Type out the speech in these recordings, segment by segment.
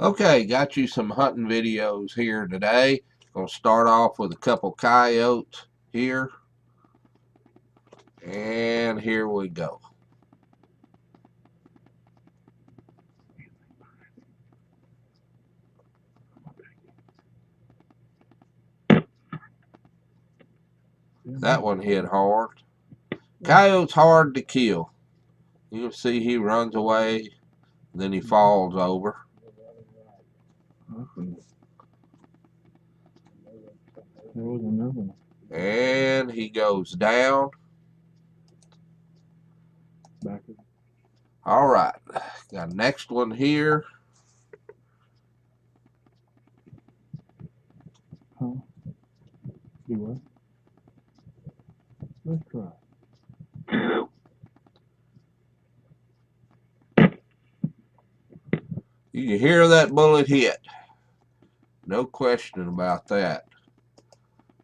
Okay, got you some hunting videos here today. Gonna start off with a couple coyotes here. And here we go. That one hit hard. Coyote's hard to kill. You can see he runs away, then he falls over. And he goes down. All right, got next one here. Let's try. You can hear that bullet hit. No question about that.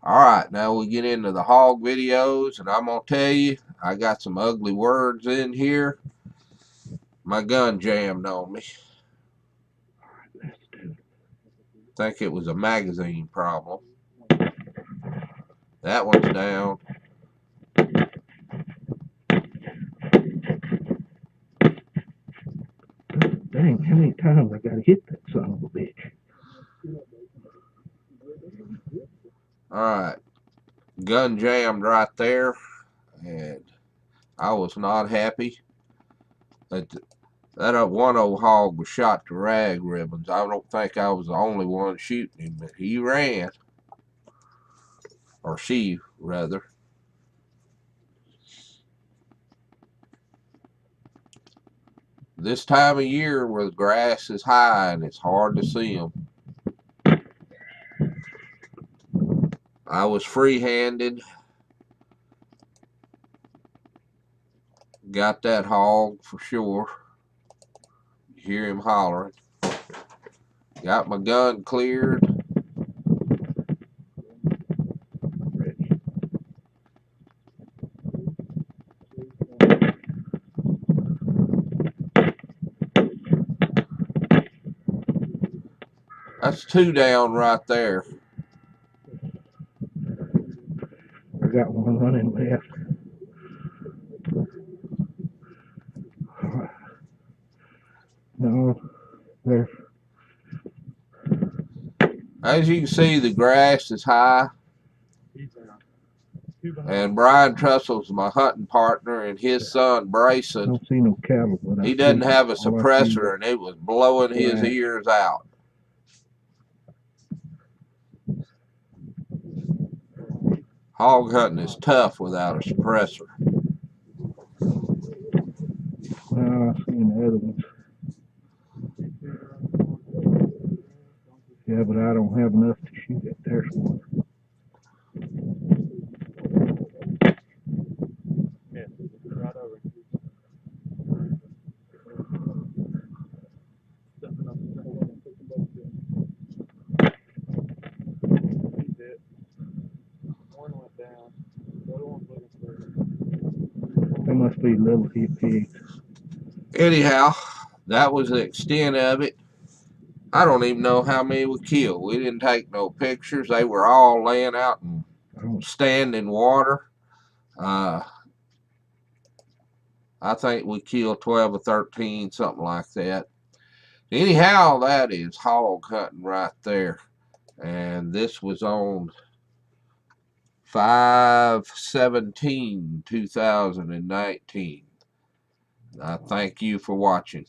All right, now we get into the hog videos, and I'm going to tell you, I got some ugly words in here. My gun jammed on me. Think it was a magazine problem. That one's down. Dang, how many times I gotta hit that son of a bitch? Alright. Gun jammed right there. And I was not happy. That one old hog was shot to rag ribbons. I don't think I was the only one shooting him, but he ran. Or she, rather. This time of year where the grass is high and it's hard to see them. I was free-handed. Got that hog for sure. You hear him hollering. Got my gun cleared. That's two down right there. I got one running left. No, there's. As you can see, the grass is high. And Brian Trustle's my hunting partner, and his son Brayson. I don't see no cattle, but he doesn't have a suppressor, and it was blowing his ears out. Hog hunting is tough without a suppressor. Well, I've seen the other ones. Yeah, but I don't have enough to shoot it. There's one. Yeah, right over. One went down. The other one's looking for. They must be little pigs. Anyhow, that was the extent of it. I don't even know how many we killed. We didn't take no pictures. They were all laying out in standing water. I think we killed 12 or 13, something like that. Anyhow, that is hog hunting right there. And this was on 5/17/2019. I thank you for watching.